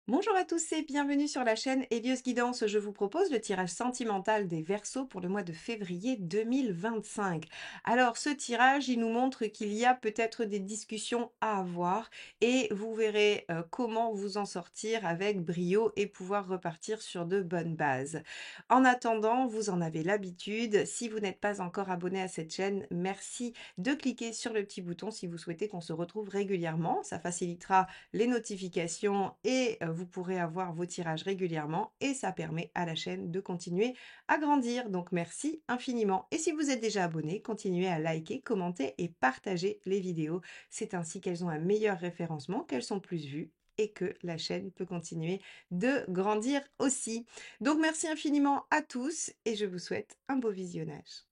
Bonjour à tous et bienvenue sur la chaîne Hélios Guidance. Je vous propose le tirage sentimental des Verseaux pour le mois de février 2025. Alors, ce tirage, il nous montre qu'il y a peut-être des discussions à avoir et vous verrez comment vous en sortir avec brio et pouvoir repartir sur de bonnes bases. En attendant, vous en avez l'habitude. Si vous n'êtes pas encore abonné à cette chaîne, merci de cliquer sur le petit bouton si vous souhaitez qu'on se retrouve régulièrement. Ça facilitera les notifications et vous pourrez avoir vos tirages régulièrement et ça permet à la chaîne de continuer à grandir. Donc merci infiniment. Et si vous êtes déjà abonné, continuez à liker, commenter et partager les vidéos. C'est ainsi qu'elles ont un meilleur référencement, qu'elles sont plus vues et que la chaîne peut continuer de grandir aussi. Donc merci infiniment à tous et je vous souhaite un beau visionnage.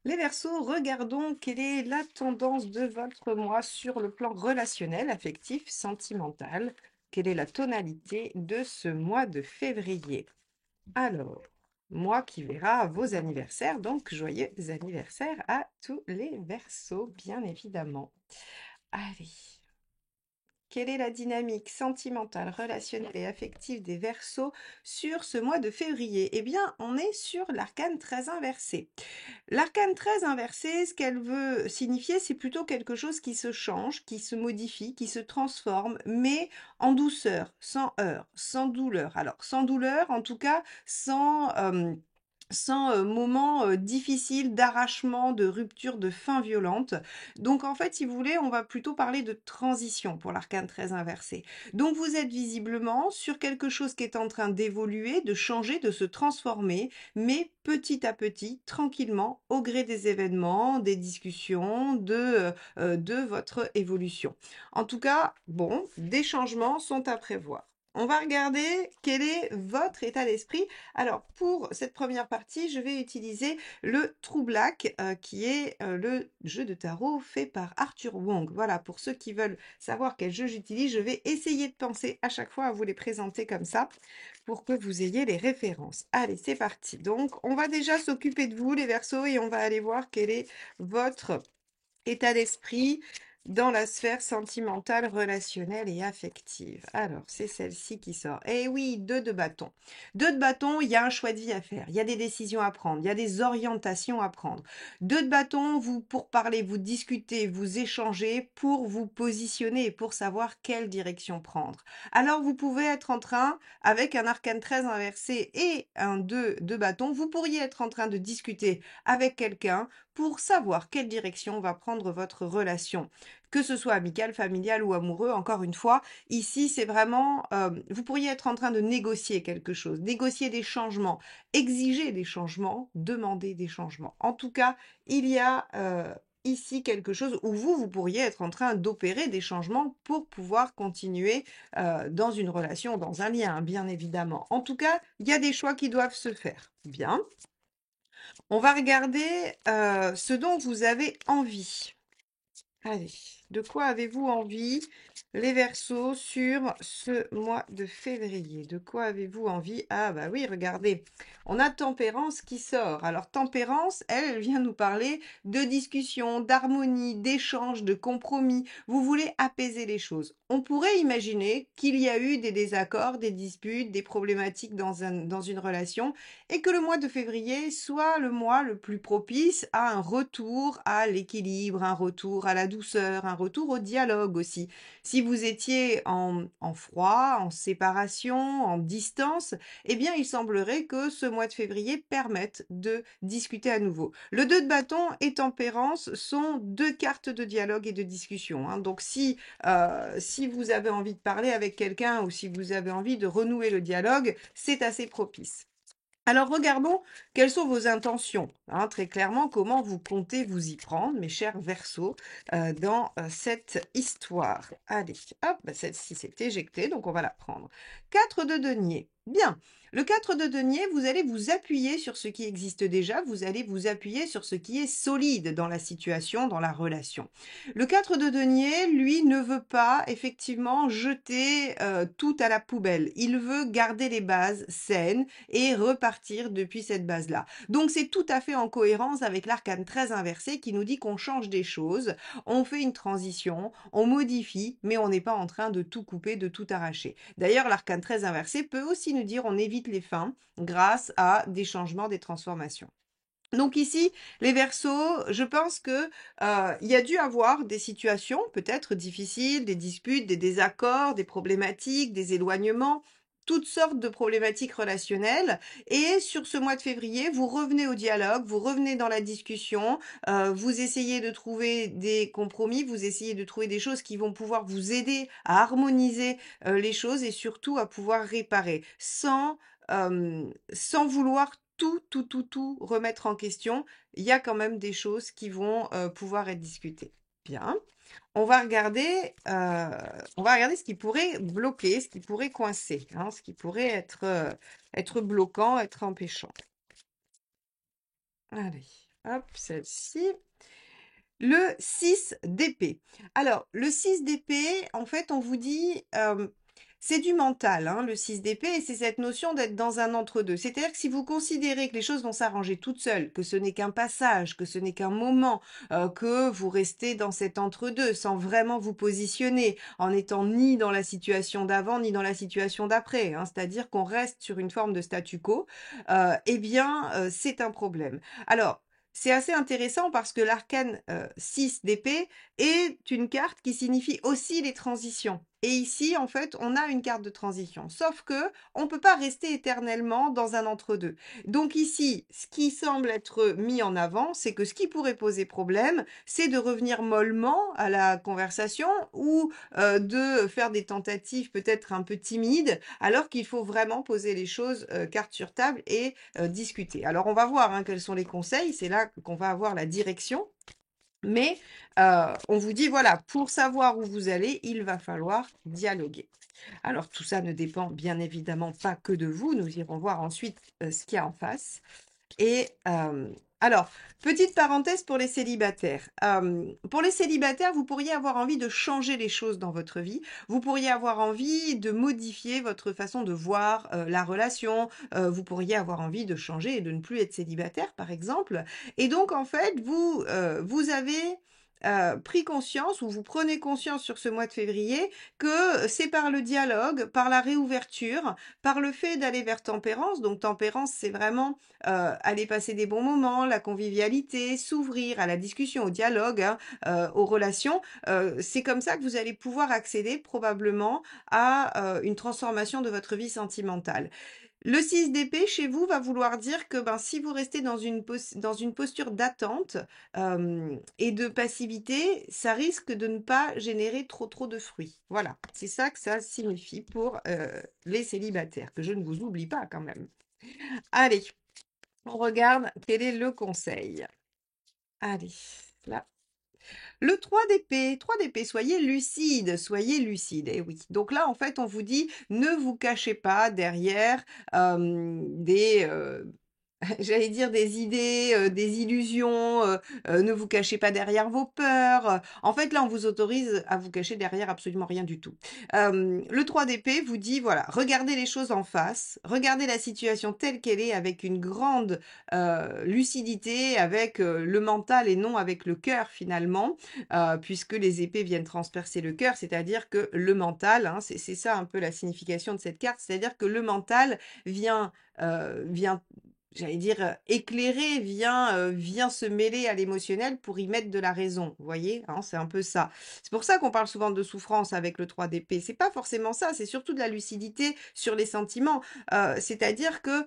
Les Verseaux, regardons quelle est la tendance de votre mois sur le plan relationnel, affectif, sentimental. Quelle est la tonalité de ce mois de février? Alors, mois qui verra vos anniversaires, donc joyeux anniversaire à tous les Verseaux, bien évidemment. Allez. Quelle est la dynamique sentimentale, relationnelle et affective des Verseaux sur ce mois de février? Eh bien, on est sur l'arcane 13 inversé. L'arcane 13 inversé, ce qu'elle veut signifier, c'est plutôt quelque chose qui se change, qui se modifie, qui se transforme, mais en douceur, sans heurts, sans douleur. Alors, sans douleur, en tout cas, sans moment difficile d'arrachement, de rupture, de fin violente. Donc en fait, si vous voulez, on va plutôt parler de transition pour l'arcane 13 inversé. Donc vous êtes visiblement sur quelque chose qui est en train d'évoluer, de changer, de se transformer, mais petit à petit, tranquillement, au gré des événements, des discussions, de votre évolution. En tout cas, bon, des changements sont à prévoir. On va regarder quel est votre état d'esprit. Alors, pour cette première partie, je vais utiliser le True Black, qui est le jeu de tarot fait par Arthur Wong. Voilà, pour ceux qui veulent savoir quel jeu j'utilise, je vais essayer de penser à chaque fois à vous les présenter comme ça, pour que vous ayez les références. Allez, c'est parti. Donc, on va déjà s'occuper de vous, les Verseaux, et on va aller voir quel est votre état d'esprit dans la sphère sentimentale, relationnelle et affective. Alors, c'est celle-ci qui sort. Eh oui, 2 de bâton. 2 de bâton, il y a un choix de vie à faire. Il y a des décisions à prendre. Il y a des orientations à prendre. 2 de bâton, vous, pour parler, vous discutez, vous échangez pour vous positionner et pour savoir quelle direction prendre. Alors, vous pouvez être en train, avec un arcane 13 inversé et un 2 de bâton, vous pourriez être en train de discuter avec quelqu'un pour savoir quelle direction va prendre votre relation, que ce soit amical, familial ou amoureux. Encore une fois, ici, c'est vraiment, vous pourriez être en train de négocier quelque chose, négocier des changements, exiger des changements, demander des changements. En tout cas, il y a ici quelque chose où vous pourriez être en train d'opérer des changements pour pouvoir continuer dans une relation, dans un lien, hein, bien évidemment. En tout cas, il y a des choix qui doivent se faire. Bien. On va regarder ce dont vous avez envie. Allez, de quoi avez-vous envie, les Verseaux, sur ce mois de février? De quoi avez-vous envie? Ah bah oui, regardez, on a Tempérance qui sort. Alors Tempérance, elle vient nous parler de discussion, d'harmonie, d'échange, de compromis. Vous voulez apaiser les choses. On pourrait imaginer qu'il y a eu des désaccords, des disputes, des problématiques dans une relation et que le mois de février soit le mois le plus propice à un retour à l'équilibre, un retour à la douceur, un retour au dialogue aussi. Si vous étiez en froid, en séparation, en distance, eh bien il semblerait que ce mois de février permette de discuter à nouveau. Le 2 de bâton et Tempérance sont 2 cartes de dialogue et de discussion, hein. Donc si vous avez envie de parler avec quelqu'un ou si vous avez envie de renouer le dialogue, c'est assez propice. Alors regardons quelles sont vos intentions, hein, très clairement, comment vous comptez vous y prendre, mes chers Verseaux, dans cette histoire. Allez, hop, bah, celle-ci s'est éjectée, donc on va la prendre. 4 de denier. Bien. Le 4 de denier, vous allez vous appuyer sur ce qui existe déjà, vous allez vous appuyer sur ce qui est solide dans la situation, dans la relation. Le 4 de denier, lui, ne veut pas effectivement jeter tout à la poubelle. Il veut garder les bases saines et repartir depuis cette base-là. Donc c'est tout à fait en cohérence avec l'arcane 13 inversé qui nous dit qu'on change des choses, on fait une transition, on modifie, mais on n'est pas en train de tout couper, de tout arracher. D'ailleurs, l'arcane 13 inversé peut aussi nous dire on évite les fins grâce à des changements, des transformations. Donc ici, les Verseaux, je pense que il y a dû avoir des situations peut-être difficiles, des disputes, des désaccords, des problématiques, des éloignements, toutes sortes de problématiques relationnelles. Et sur ce mois de février, vous revenez au dialogue, vous revenez dans la discussion, vous essayez de trouver des compromis, vous essayez de trouver des choses qui vont pouvoir vous aider à harmoniser les choses et surtout à pouvoir réparer sans vouloir tout remettre en question. Il y a quand même des choses qui vont pouvoir être discutées. Bien. On va regarder ce qui pourrait bloquer, ce qui pourrait coincer, hein, ce qui pourrait être bloquant, être empêchant. Allez, hop, celle-ci. Le 6 d'épée. Alors, le 6 d'épée, en fait, on vous dit, c'est du mental, hein, le 6 d'épée, et c'est cette notion d'être dans un entre-deux. C'est-à-dire que si vous considérez que les choses vont s'arranger toutes seules, que ce n'est qu'un passage, que ce n'est qu'un moment, que vous restez dans cet entre-deux sans vraiment vous positionner, en étant ni dans la situation d'avant, ni dans la situation d'après, hein, c'est-à-dire qu'on reste sur une forme de statu quo, eh bien, c'est un problème. Alors, c'est assez intéressant parce que l'arcane 6 d'épée est une carte qui signifie aussi les transitions. Et ici, en fait, on a une carte de transition. Sauf que on ne peut pas rester éternellement dans un entre-deux. Donc ici, ce qui semble être mis en avant, c'est que ce qui pourrait poser problème, c'est de revenir mollement à la conversation ou de faire des tentatives peut-être un peu timides, alors qu'il faut vraiment poser les choses carte sur table et discuter. Alors on va voir hein, quels sont les conseils, c'est là qu'on va avoir la direction. Mais on vous dit, voilà, pour savoir où vous allez, il va falloir dialoguer. Alors tout ça ne dépend bien évidemment pas que de vous, nous irons voir ensuite ce qu'il y a en face. Et alors, petite parenthèse pour les célibataires. Pour les célibataires, vous pourriez avoir envie de changer les choses dans votre vie. Vous pourriez avoir envie de modifier votre façon de voir la relation. Vous pourriez avoir envie de changer et de ne plus être célibataire, par exemple. Et donc, en fait, vous avez pris conscience ou vous prenez conscience sur ce mois de février que c'est par le dialogue, par la réouverture, par le fait d'aller vers tempérance. Donc tempérance, c'est vraiment aller passer des bons moments, la convivialité, s'ouvrir à la discussion, au dialogue, hein, aux relations. C'est comme ça que vous allez pouvoir accéder probablement à une transformation de votre vie sentimentale. Le 6 d'épée chez vous va vouloir dire que ben, si vous restez dans une posture d'attente et de passivité, ça risque de ne pas générer trop de fruits. Voilà, c'est ça que ça signifie pour les célibataires, que je ne vous oublie pas quand même. Allez, on regarde quel est le conseil. Allez, là. Le 3 d'épée, 3 d'épée, soyez lucide, soyez lucide. Et oui. Donc là, en fait, on vous dit, ne vous cachez pas derrière des, j'allais dire des idées, des illusions, ne vous cachez pas derrière vos peurs. En fait, là, on vous autorise à vous cacher derrière absolument rien du tout. Le 3 d'épée vous dit, voilà, regardez les choses en face, regardez la situation telle qu'elle est avec une grande lucidité, avec le mental et non avec le cœur finalement, puisque les épées viennent transpercer le cœur, c'est-à-dire que le mental, hein, c'est ça un peu la signification de cette carte, c'est-à-dire que le mental vient j'allais dire, éclairer, vient se mêler à l'émotionnel pour y mettre de la raison, vous voyez? Hein, c'est un peu ça. C'est pour ça qu'on parle souvent de souffrance avec le 3 d'épée. C'est pas forcément ça, c'est surtout de la lucidité sur les sentiments. C'est-à-dire que,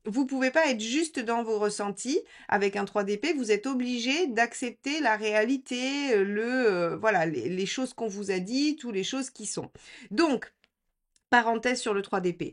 vous pouvez pas être juste dans vos ressentis. Avec un 3 d'épée, vous êtes obligé d'accepter la réalité, voilà, les choses qu'on vous a dites ou les choses qui sont. Donc, parenthèse sur le 3 d'épée.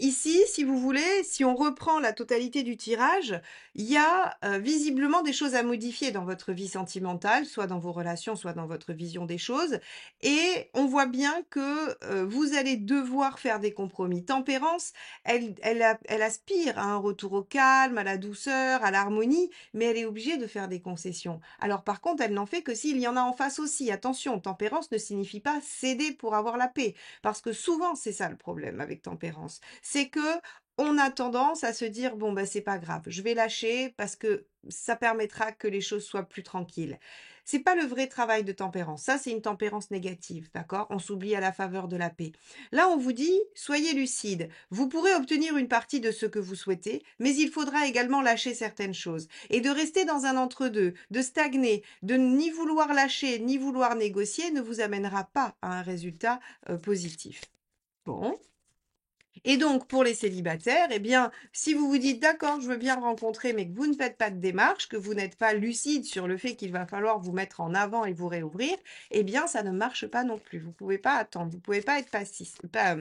Ici, si vous voulez, si on reprend la totalité du tirage, il y a visiblement des choses à modifier dans votre vie sentimentale, soit dans vos relations, soit dans votre vision des choses. Et on voit bien que vous allez devoir faire des compromis. Tempérance, elle aspire à un retour au calme, à la douceur, à l'harmonie, mais elle est obligée de faire des concessions. Alors par contre, elle n'en fait que s'il y en a en face aussi. Attention, tempérance ne signifie pas céder pour avoir la paix, parce que souvent c'est ça le problème avec tempérance, c'est que on a tendance à se dire bon ben c'est pas grave, je vais lâcher parce que ça permettra que les choses soient plus tranquilles. C'est pas le vrai travail de tempérance. Ça, c'est une tempérance négative, d'accord? On s'oublie à la faveur de la paix. Là, on vous dit, soyez lucide. Vous pourrez obtenir une partie de ce que vous souhaitez, mais il faudra également lâcher certaines choses. Et de rester dans un entre-deux, de stagner, de ni vouloir lâcher, ni vouloir négocier, ne vous amènera pas à un résultat positif. Bon. Et donc, pour les célibataires, eh bien, si vous vous dites d'accord, je veux bien le rencontrer, mais que vous ne faites pas de démarche, que vous n'êtes pas lucide sur le fait qu'il va falloir vous mettre en avant et vous réouvrir, eh bien, ça ne marche pas non plus. Vous ne pouvez pas attendre, vous ne pouvez pas être passiste, pas,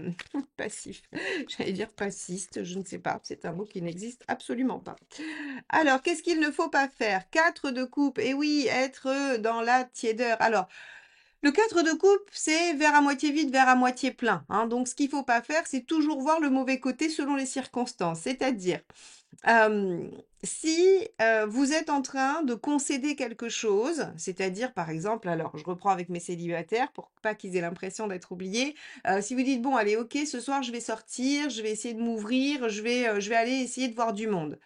passif. J'allais dire passiste, je ne sais pas, c'est un mot qui n'existe absolument pas. Alors, qu'est-ce qu'il ne faut pas faire? 4 de coupe, et oui, être dans la tiédeur. Alors, le 4 de coupe, c'est verre à moitié vide, verre à moitié plein, hein. Donc ce qu'il ne faut pas faire, c'est toujours voir le mauvais côté selon les circonstances. C'est-à-dire, si vous êtes en train de concéder quelque chose, c'est-à-dire par exemple, alors je reprends avec mes célibataires pour pas qu'ils aient l'impression d'être oubliés, si vous dites bon allez ok ce soir je vais sortir, je vais essayer de m'ouvrir, je vais aller essayer de voir du monde.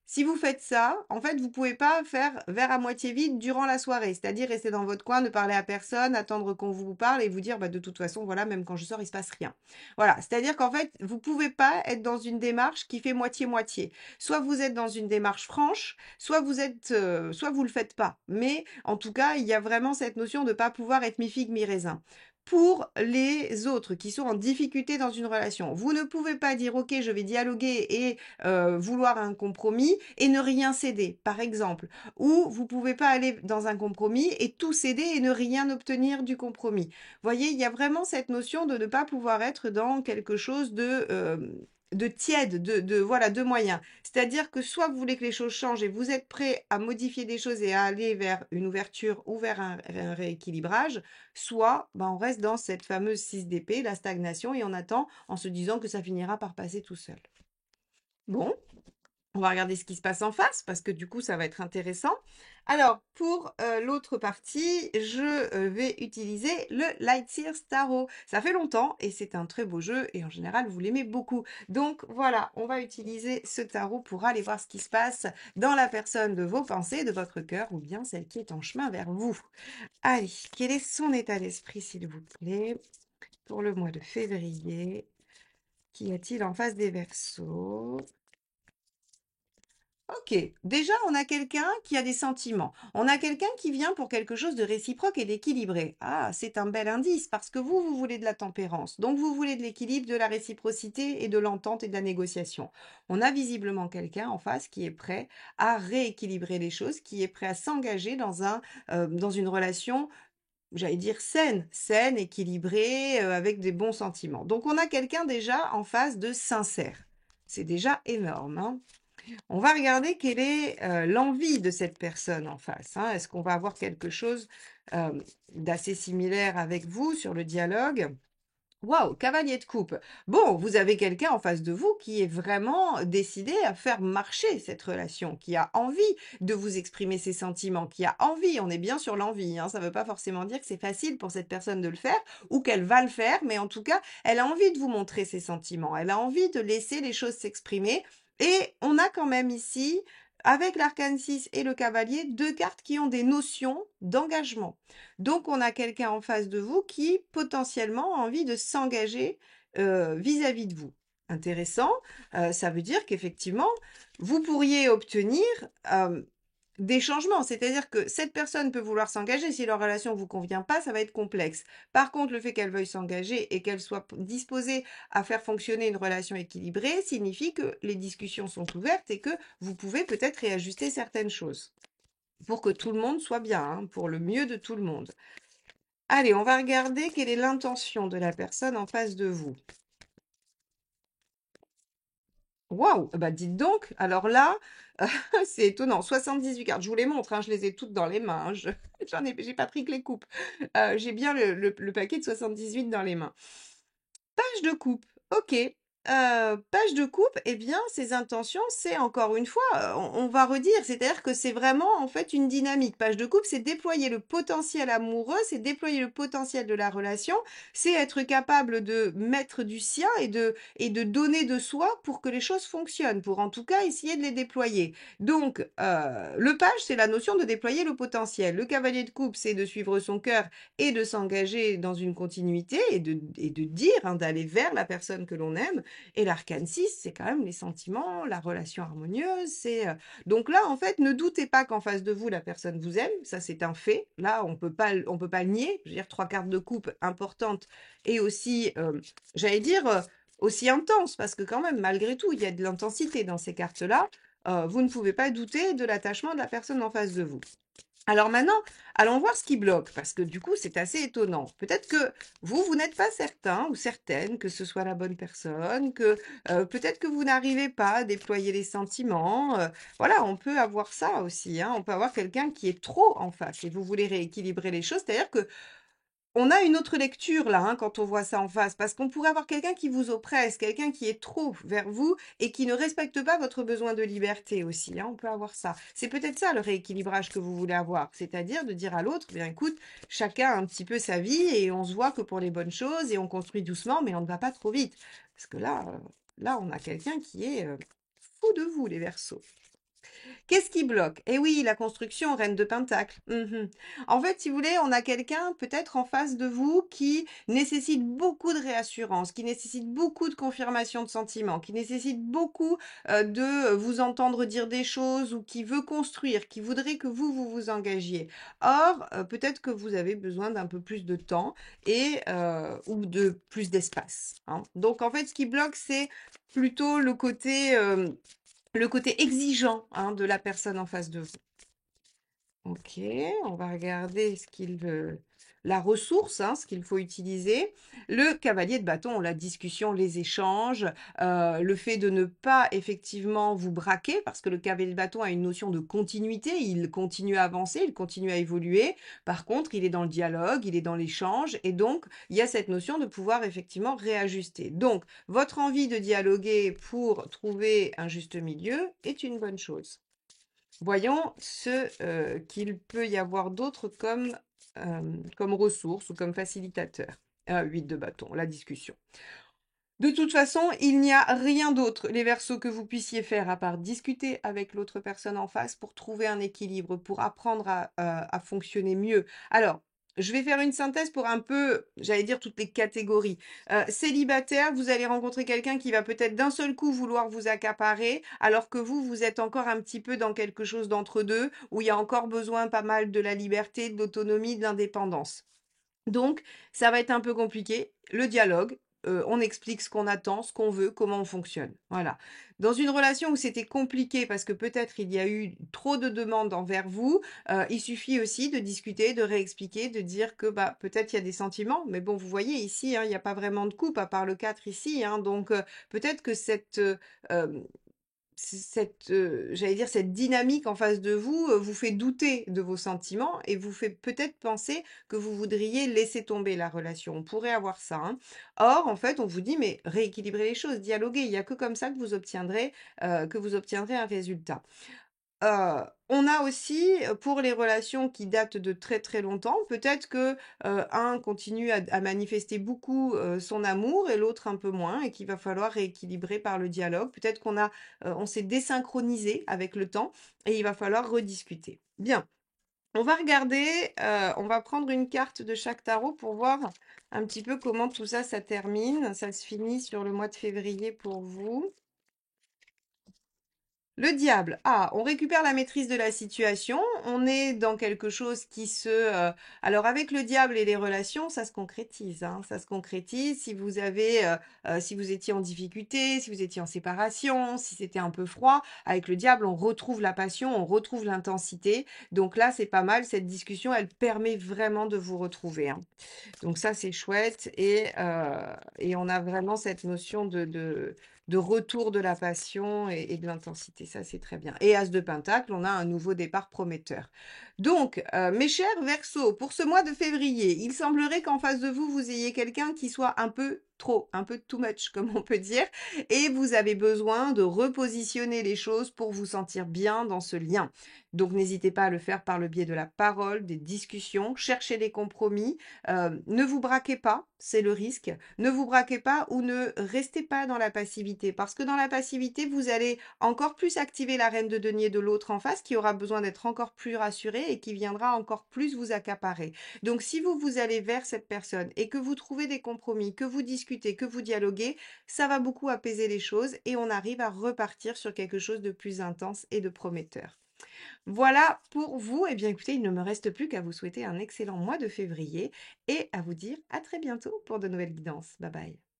Si vous faites ça, en fait, vous pouvez pas faire verre à moitié vide durant la soirée. C'est-à-dire rester dans votre coin, ne parler à personne, attendre qu'on vous parle et vous dire, bah, de toute façon, voilà, même quand je sors, il se passe rien. Voilà. C'est-à-dire qu'en fait, vous pouvez pas être dans une démarche qui fait moitié-moitié. Soit vous êtes dans une démarche franche, soit vous le faites pas. Mais, en tout cas, il y a vraiment cette notion de pas pouvoir être mi-figue, mi-raisin. Pour les autres qui sont en difficulté dans une relation, vous ne pouvez pas dire, OK, je vais dialoguer et vouloir un compromis et ne rien céder, par exemple. Ou vous pouvez pas aller dans un compromis et tout céder et ne rien obtenir du compromis. Vous voyez, il y a vraiment cette notion de ne pas pouvoir être dans quelque chose de tiède, voilà, de moyen. C'est-à-dire que soit vous voulez que les choses changent et vous êtes prêt à modifier des choses et à aller vers une ouverture ou vers un rééquilibrage, soit ben, on reste dans cette fameuse 6 d'épée, la stagnation, et on attend en se disant que ça finira par passer tout seul. Bon, on va regarder ce qui se passe en face parce que du coup, ça va être intéressant. Alors, pour l'autre partie, je vais utiliser le Lightseer Tarot. Ça fait longtemps et c'est un très beau jeu et en général, vous l'aimez beaucoup. Donc voilà, on va utiliser ce tarot pour aller voir ce qui se passe dans la personne de vos pensées, de votre cœur ou bien celle qui est en chemin vers vous. Allez, quel est son état d'esprit, s'il vous plaît, pour le mois de février? Qu'y a-t-il en face des Verseaux? Ok, déjà on a quelqu'un qui a des sentiments. On a quelqu'un qui vient pour quelque chose de réciproque et d'équilibré. Ah, c'est un bel indice parce que vous voulez de la tempérance. Donc vous voulez de l'équilibre, de la réciprocité et de l'entente et de la négociation. On a visiblement quelqu'un en face qui est prêt à rééquilibrer les choses, qui est prêt à s'engager dans une relation, j'allais dire saine, équilibrée, avec des bons sentiments. Donc on a quelqu'un déjà en face de sincère. C'est déjà énorme, hein. On va regarder quelle est l'envie de cette personne en face, hein. Est-ce qu'on va avoir quelque chose d'assez similaire avec vous sur le dialogue? Waouh, cavalier de coupe. Bon, vous avez quelqu'un en face de vous qui est vraiment décidé à faire marcher cette relation, qui a envie de vous exprimer ses sentiments, qui a envie, on est bien sur l'envie, hein. Ça ne veut pas forcément dire que c'est facile pour cette personne de le faire ou qu'elle va le faire, mais en tout cas, elle a envie de vous montrer ses sentiments, elle a envie de laisser les choses s'exprimer. Et on a quand même ici, avec l'arcane 6 et le cavalier, deux cartes qui ont des notions d'engagement. Donc, on a quelqu'un en face de vous qui potentiellement a envie de s'engager vis-à-vis de vous. Intéressant, ça veut dire qu'effectivement, vous pourriez obtenir des changements. C'est-à-dire que cette personne peut vouloir s'engager. Si leur relation ne vous convient pas, ça va être complexe. Par contre, le fait qu'elle veuille s'engager et qu'elle soit disposée à faire fonctionner une relation équilibrée signifie que les discussions sont ouvertes et que vous pouvez peut-être réajuster certaines choses pour que tout le monde soit bien, hein, pour le mieux de tout le monde. Allez, on va regarder quelle est l'intention de la personne en face de vous. Waouh! Bah, dites donc, alors là, c'est étonnant. 78 cartes, je vous les montre, hein, je les ai toutes dans les mains, hein, j'ai pas pris que les coupes. J'ai bien le paquet de 78 dans les mains. Page de coupe, OK. Page de coupe, eh bien, ses intentions, c'est encore une fois, on va redire, c'est-à-dire que c'est vraiment, en fait, une dynamique. Page de coupe, c'est déployer le potentiel amoureux, c'est déployer le potentiel de la relation, c'est être capable de mettre du sien et de donner de soi pour que les choses fonctionnent, pour en tout cas essayer de les déployer. Donc, le page, c'est la notion de déployer le potentiel. Le cavalier de coupe, c'est de suivre son cœur et de s'engager dans une continuité et de dire, hein, d'aller vers la personne que l'on aime. Et l'arcane 6, c'est quand même les sentiments, la relation harmonieuse. Donc là, en fait, ne doutez pas qu'en face de vous, la personne vous aime. Ça, c'est un fait. Là, on peut pas le nier. Je veux dire, 3 cartes de coupe importantes et aussi, j'allais dire, aussi intense, parce que quand même, malgré tout, il y a de l'intensité dans ces cartes-là. Vous ne pouvez pas douter de l'attachement de la personne en face de vous. Alors maintenant, allons voir ce qui bloque, parce que du coup, c'est assez étonnant. Peut-être que vous n'êtes pas certain ou certaine que ce soit la bonne personne, que peut-être que vous n'arrivez pas à déployer les sentiments. Voilà, on peut avoir ça aussi, hein. On peut avoir quelqu'un qui est trop en face et vous voulez rééquilibrer les choses. C'est-à-dire que on a une autre lecture là, hein, quand on voit ça en face, parce qu'on pourrait avoir quelqu'un qui vous oppresse, quelqu'un qui est trop vers vous et qui ne respecte pas votre besoin de liberté aussi, hein, on peut avoir ça. C'est peut-être ça le rééquilibrage que vous voulez avoir, c'est-à-dire de dire à l'autre, bien écoute, chacun a un petit peu sa vie et on se voit que pour les bonnes choses et on construit doucement, mais on ne va pas trop vite. Parce que là, on a quelqu'un qui est fou de vous, les Verseaux. Qu'est-ce qui bloque? Eh oui, la construction, reine de Pentacle. Mhm. En fait, si vous voulez, on a quelqu'un peut-être en face de vous qui nécessite beaucoup de réassurance, qui nécessite beaucoup de confirmation de sentiments, qui nécessite beaucoup de vous entendre dire des choses ou qui veut construire, qui voudrait que vous engagiez. Or, peut-être que vous avez besoin d'un peu plus de temps et ou de plus d'espace, hein. Donc, en fait, ce qui bloque, c'est plutôt le côté exigeant, hein, de la personne en face de vous. Ok, on va regarder la ressource, hein, ce qu'il faut utiliser. Le cavalier de bâton, la discussion, les échanges, le fait de ne pas effectivement vous braquer, parce que le cavalier de bâton a une notion de continuité, il continue à avancer, il continue à évoluer. Par contre, il est dans le dialogue, il est dans l'échange, et donc il y a cette notion de pouvoir effectivement réajuster. Donc, votre envie de dialoguer pour trouver un juste milieu est une bonne chose. Voyons ce qu'il peut y avoir d'autre comme ressource ou comme facilitateur. 8 de bâton, la discussion. De toute façon, il n'y a rien d'autre, les versos, que vous puissiez faire à part discuter avec l'autre personne en face pour trouver un équilibre, pour apprendre à fonctionner mieux. Alors, je vais faire une synthèse pour un peu, j'allais dire, toutes les catégories. Célibataire, vous allez rencontrer quelqu'un qui va peut-être d'un seul coup vouloir vous accaparer, alors que vous êtes encore un petit peu dans quelque chose d'entre-deux, où il y a encore besoin pas mal de la liberté, de l'autonomie, de l'indépendance. Donc, ça va être un peu compliqué. Le dialogue, on explique ce qu'on attend, ce qu'on veut, comment on fonctionne. Voilà. Dans une relation où c'était compliqué parce que peut-être il y a eu trop de demandes envers vous, il suffit aussi de discuter, de réexpliquer, de dire que bah, peut-être il y a des sentiments, mais bon, vous voyez ici, hein, il n'y a pas vraiment de couple à part le 4 ici, hein, donc peut-être que j'allais dire, cette dynamique en face de vous, vous fait douter de vos sentiments et vous fait peut-être penser que vous voudriez laisser tomber la relation. On pourrait avoir ça, hein. Or, en fait, on vous dit, mais rééquilibrez les choses, dialoguez. Il n'y a que comme ça que vous obtiendrez un résultat. On a aussi, pour les relations qui datent de très, très longtemps, peut-être que, un continue à manifester beaucoup, son amour et l'autre un peu moins et qu'il va falloir rééquilibrer par le dialogue. Peut-être on s'est désynchronisé avec le temps et il va falloir rediscuter. Bien, on va regarder, on va prendre une carte de chaque tarot pour voir un petit peu comment tout ça, ça termine. Ça se finit sur le mois de février pour vous. Le diable, ah, on récupère la maîtrise de la situation, on est dans quelque chose qui alors avec le diable et les relations, ça se concrétise, hein, ça se concrétise. Si vous étiez en difficulté, si vous étiez en séparation, si c'était un peu froid, avec le diable, on retrouve la passion, on retrouve l'intensité. Donc là, c'est pas mal, cette discussion, elle permet vraiment de vous retrouver, hein. Donc ça, c'est chouette et on a vraiment cette notion de retour de la passion et de l'intensité. Ça, c'est très bien. Et As de Pentacle, on a un nouveau départ prometteur. Donc, mes chers Verseaux, pour ce mois de février, il semblerait qu'en face de vous, vous ayez quelqu'un qui soit un peu trop, un peu too much, comme on peut dire, et vous avez besoin de repositionner les choses pour vous sentir bien dans ce lien. Donc, n'hésitez pas à le faire par le biais de la parole, des discussions, cherchez des compromis, ne vous braquez pas, c'est le risque. Ne vous braquez pas ou ne restez pas dans la passivité parce que dans la passivité, vous allez encore plus activer la reine de denier de l'autre en face qui aura besoin d'être encore plus rassurée et qui viendra encore plus vous accaparer. Donc si vous allez vers cette personne et que vous trouvez des compromis, que vous discutez, que vous dialoguez, ça va beaucoup apaiser les choses et on arrive à repartir sur quelque chose de plus intense et de prometteur. Voilà pour vous. Eh bien, écoutez, il ne me reste plus qu'à vous souhaiter un excellent mois de février et à vous dire à très bientôt pour de nouvelles guidances. Bye bye.